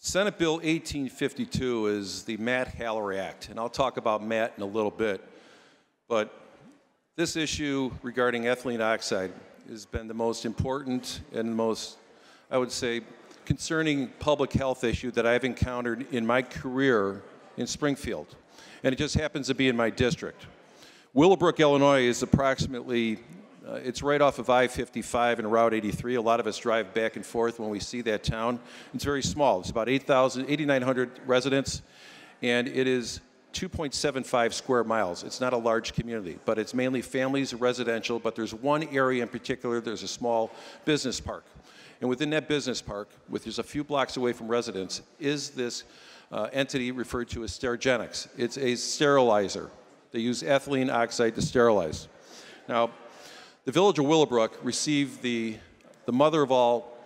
Senate Bill 1852 is the Matt Haller Act, and I'll talk about Matt in a little bit. But this issue regarding ethylene oxide has been the most important and the most, I would say, concerning public health issue that I've encountered in my career in Springfield. And it just happens to be in my district. Willowbrook, Illinois is approximately, it's right off of I-55 and Route 83. A lot of us drive back and forth when we see that town. It's very small. It's about 8,900 residents, and it is 2.75 square miles. It's not a large community, but it's mainly families, residential, but there's one area in particular, there's a small business park. And within that business park, which is a few blocks away from residents, is this entity referred to as Sterigenics. It's a sterilizer. They use ethylene oxide to sterilize. Now, the village of Willowbrook received the mother of all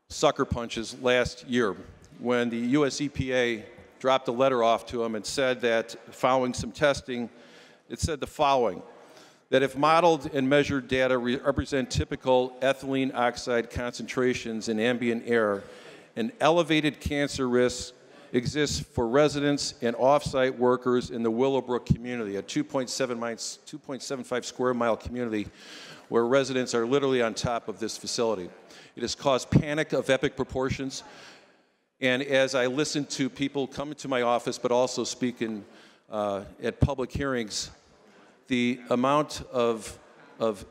sucker punches last year when the US EPA dropped a letter off to them and said that following some testing, it said the following, that if modeled and measured data represent typical ethylene oxide concentrations in ambient air, an elevated cancer risk exists for residents and off-site workers in the Willowbrook community, a 2.75 square mile community where residents are literally on top of this facility. It has caused panic of epic proportions. And as I listen to people come into my office, but also speak at public hearings, the amount of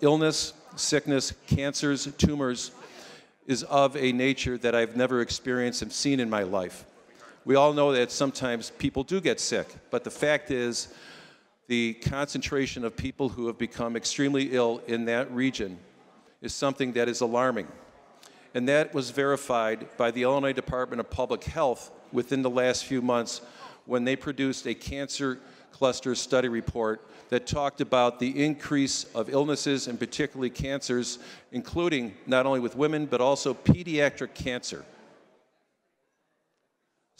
illness, sickness, cancers, tumors is of a nature that I've never experienced and seen in my life. We all know that sometimes people do get sick, but the fact is the concentration of people who have become extremely ill in that region is something that is alarming. And that was verified by the Illinois Department of Public Health within the last few months when they produced a cancer cluster study report that talked about the increase of illnesses and particularly cancers, including not only with women, but also pediatric cancer.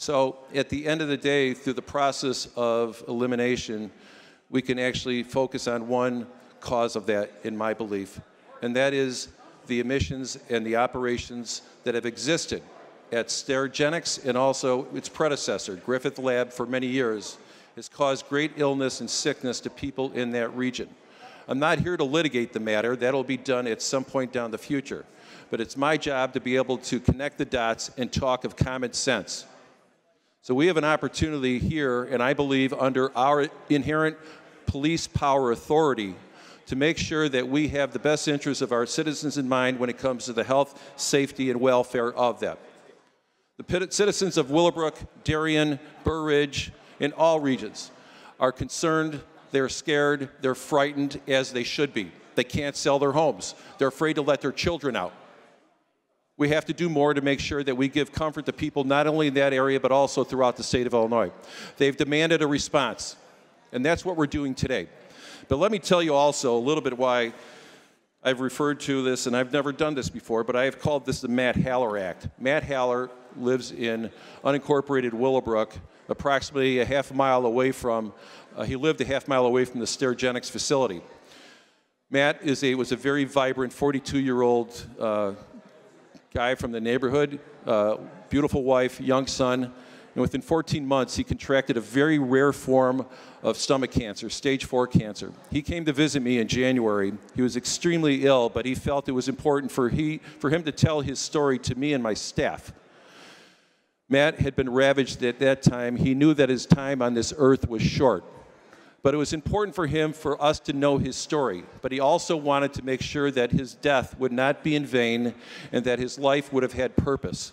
So at the end of the day, through the process of elimination, we can actually focus on one cause of that, in my belief, and that is the emissions and the operations that have existed at Sterigenics and also its predecessor, Griffith Lab, for many years, has caused great illness and sickness to people in that region. I'm not here to litigate the matter. That'll be done at some point down the future. But it's my job to be able to connect the dots and talk of common sense. So we have an opportunity here, and I believe under our inherent police power authority, to make sure that we have the best interests of our citizens in mind when it comes to the health, safety, and welfare of them. The citizens of Willowbrook, Darien, Burr Ridge, in all regions are concerned, they're scared, they're frightened, as they should be. They can't sell their homes. They're afraid to let their children out. We have to do more to make sure that we give comfort to people not only in that area, but also throughout the state of Illinois. They've demanded a response, and that's what we're doing today. But let me tell you also a little bit why I've referred to this, and I've never done this before, but I have called this the Matt Haller Act. Matt Haller lives in unincorporated Willowbrook, approximately a half mile away from, he lived a half mile away from the Sterigenics facility. Matt was a very vibrant 42-year-old guy from the neighborhood, beautiful wife, young son, and within 14 months, he contracted a very rare form of stomach cancer, stage 4 cancer. He came to visit me in January. He was extremely ill, but he felt it was important for him to tell his story to me and my staff. Matt had been ravaged at that time. He knew that his time on this earth was short. But it was important for us to know his story. But he also wanted to make sure that his death would not be in vain and that his life would have had purpose.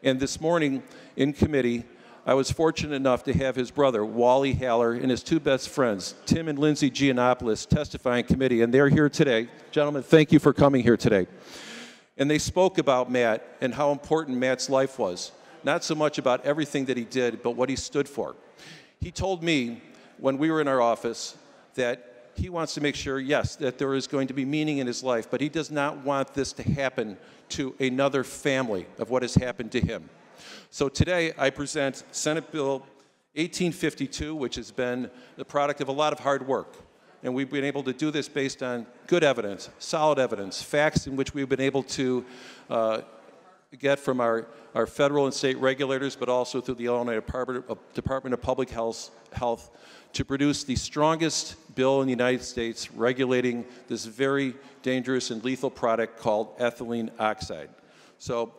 And this morning in committee, I was fortunate enough to have his brother, Wally Haller, and his two best friends, Tim and Lindsay Giannopoulos, testify in committee. And they're here today. Gentlemen, thank you for coming here today. And they spoke about Matt and how important Matt's life was. Not so much about everything that he did, but what he stood for. He told me when we were in our office that he wants to make sure, yes, that there is going to be meaning in his life, but he does not want this to happen to another family of what has happened to him. So today I present Senate Bill 1852, which has been the product of a lot of hard work. And we've been able to do this based on good evidence, solid evidence, facts in which we've been able to get from our federal and state regulators, but also through the Illinois Department of Public Health to produce the strongest bill in the United States regulating this very dangerous and lethal product called ethylene oxide. So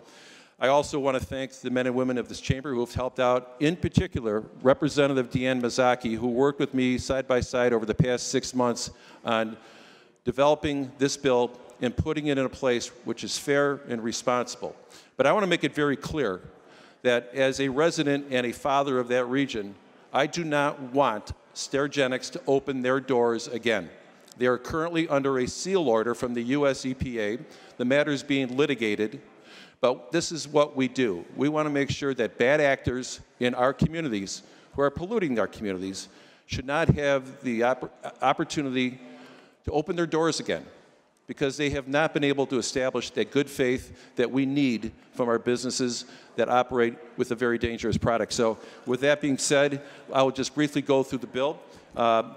I also want to thank the men and women of this chamber who have helped out, in particular, Representative Deanne Mazzochi, who worked with me side by side over the past 6 months on developing this bill and putting it in a place which is fair and responsible. But I want to make it very clear that as a resident and a father of that region, I do not want Sterigenics to open their doors again. They are currently under a seal order from the US EPA. The matter is being litigated, but this is what we do. We want to make sure that bad actors in our communities who are polluting our communities should not have the opportunity to open their doors again, because they have not been able to establish that good faith that we need from our businesses that operate with a very dangerous product. So with that being said, I will just briefly go through the bill.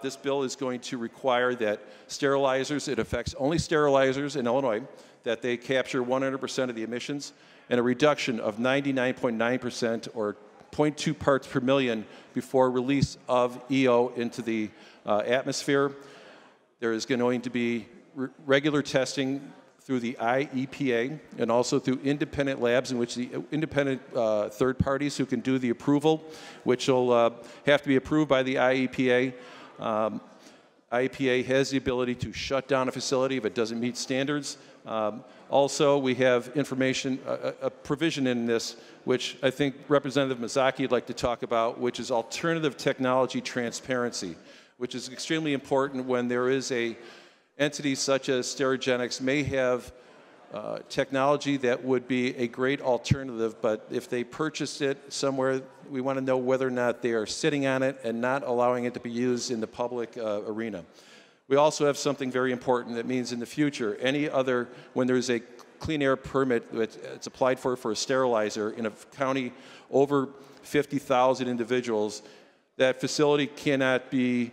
This bill is going to require that sterilizers, it affects only sterilizers in Illinois, that they capture 100% of the emissions, and a reduction of 99.9% or 0.2 parts per million before release of EO into the atmosphere. There is going to be regular testing through the IEPA and also through independent labs in which the independent third parties who can do the approval, which will have to be approved by the IEPA. IEPA has the ability to shut down a facility if it doesn't meet standards. Also, we have information, a provision in this, which I think Representative Mazzochi would like to talk about, which is alternative technology transparency, which is extremely important when there is a entities such as Sterigenics may have technology that would be a great alternative, but if they purchased it somewhere, we want to know whether or not they are sitting on it and not allowing it to be used in the public arena. We also have something very important that means in the future, when there's a clean air permit that's applied for a sterilizer in a county over 50,000 individuals, that facility cannot be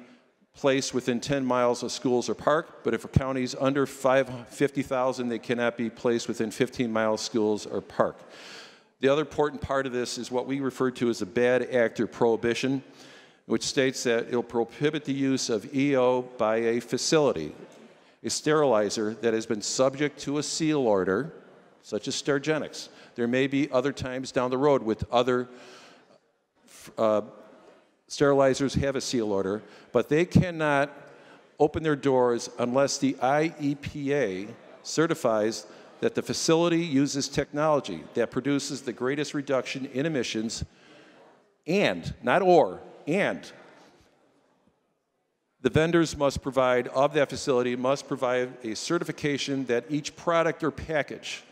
placed within 10 miles of schools or park, but if a county is under 50,000, they cannot be placed within 15 miles of schools or park. The other important part of this is what we refer to as a bad actor prohibition, which states that it will prohibit the use of EO by a facility, a sterilizer that has been subject to a seal order, such as Sterigenics. There may be other times down the road with other sterilizers have a seal order, but they cannot open their doors unless the IEPA certifies that the facility uses technology that produces the greatest reduction in emissions and, not or, and the vendors must provide, of that facility, must provide a certification that each product or package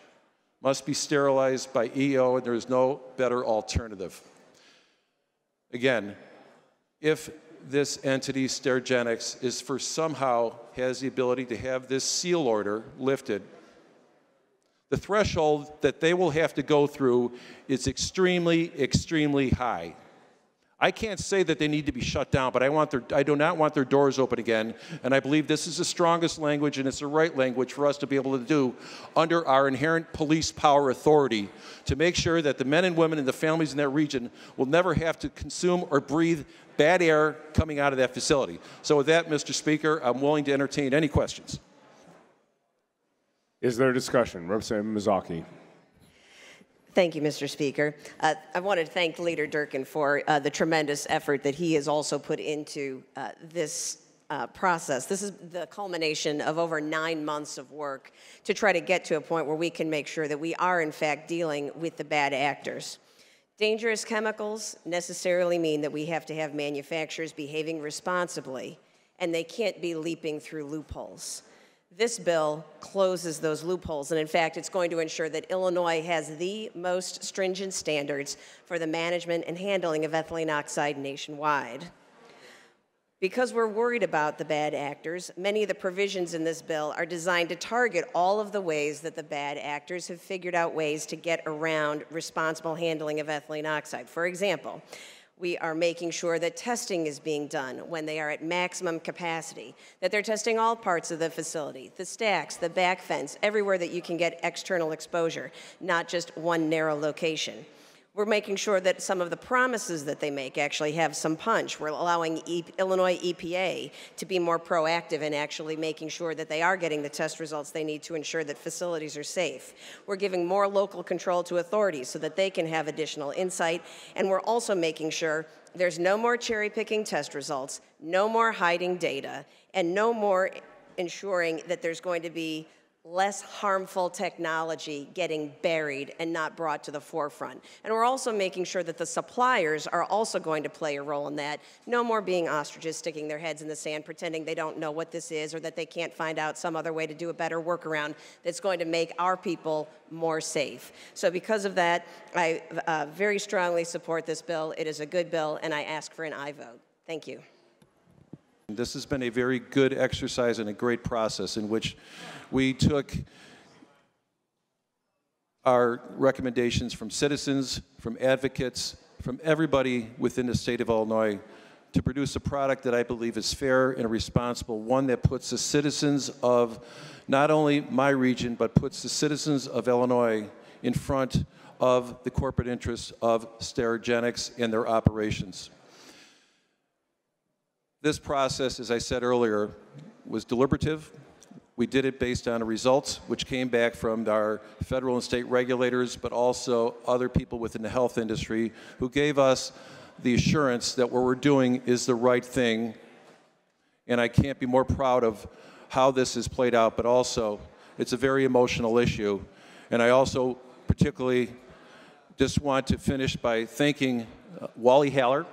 must be sterilized by EO, and there is no better alternative. Again, if this entity, Sterigenics, has the ability to have this seal order lifted, the threshold that they will have to go through is extremely, extremely high. I can't say that they need to be shut down, but I do not want their doors open again, and I believe this is the strongest language and it's the right language for us to be able to do under our inherent police power authority to make sure that the men and women and the families in that region will never have to consume or breathe bad air coming out of that facility. So with that, Mr. Speaker, I'm willing to entertain any questions. Is there discussion? Representative Mazzochi. Thank you, Mr. Speaker. I want to thank Leader Durkin for the tremendous effort that he has also put into this process. This is the culmination of over 9 months of work to try to get to a point where we can make sure that we are, in fact, dealing with the bad actors. Dangerous chemicals necessarily mean that we have to have manufacturers behaving responsibly, and they can't be leaping through loopholes. This bill closes those loopholes, and in fact, it's going to ensure that Illinois has the most stringent standards for the management and handling of ethylene oxide nationwide. Because we're worried about the bad actors, many of the provisions in this bill are designed to target all of the ways that the bad actors have figured out ways to get around responsible handling of ethylene oxide. For example, We are making sure that testing is being done when they are at maximum capacity, that they're testing all parts of the facility, the stacks, the back fence, everywhere that you can get external exposure, not just one narrow location. We're making sure that some of the promises that they make actually have some punch. We're allowing Illinois EPA to be more proactive in actually making sure that they are getting the test results they need to ensure that facilities are safe. We're giving more local control to authorities so that they can have additional insight. And we're also making sure there's no more cherry-picking test results, no more hiding data, and no more ensuring that there's going to be less harmful technology getting buried and not brought to the forefront. And we're also making sure that the suppliers are also going to play a role in that. No more being ostriches sticking their heads in the sand, pretending they don't know what this is or that they can't find out some other way to do a better workaround that's going to make our people more safe. So because of that, I very strongly support this bill. It is a good bill, and I ask for an aye vote. Thank you. This has been a very good exercise and a great process in which we took our recommendations from citizens, from advocates, from everybody within the state of Illinois to produce a product that I believe is fair and responsible, one that puts the citizens of not only my region, but puts the citizens of Illinois in front of the corporate interests of Sterigenics and their operations. This process, as I said earlier, was deliberative. We did it based on results which came back from our federal and state regulators, but also other people within the health industry who gave us the assurance that what we're doing is the right thing. And I can't be more proud of how this has played out, but also it's a very emotional issue. And I also particularly just want to finish by thanking Wally Haller,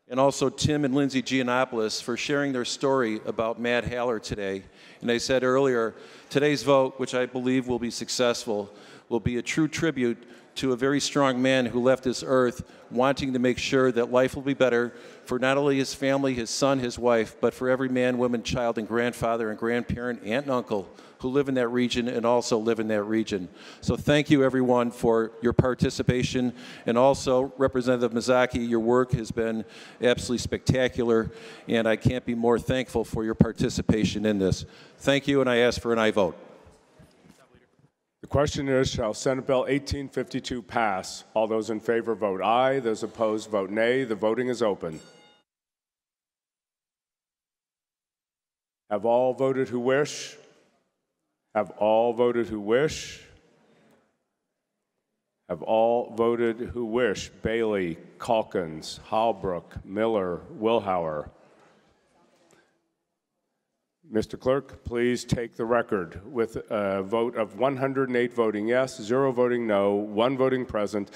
and also Tim and Lindsay Giannopoulos for sharing their story about Matt Haller today. And I said earlier, today's vote, which I believe will be successful, will be a true tribute to a very strong man who left this earth wanting to make sure that life will be better for not only his family, his son, his wife, but for every man, woman, child, and grandfather and grandparent, aunt and uncle who live in that region and also live in that region. So thank you, everyone, for your participation. And also, Representative Mazzochi, your work has been absolutely spectacular, and I can't be more thankful for your participation in this. Thank you, and I ask for an aye vote. The question is, shall Senate Bill 1852 pass? All those in favor vote aye. Those opposed vote nay. The voting is open. Have all voted who wish? Have all voted who wish? Have all voted who wish? Bailey, Calkins, Halbrook, Miller, Wilhauer. Mr. Clerk, please take the record with a vote of 108 voting yes, 0 voting no, 1 voting present.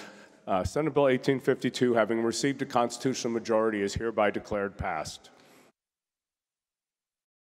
Senate Bill 1852, having received a constitutional majority, is hereby declared passed.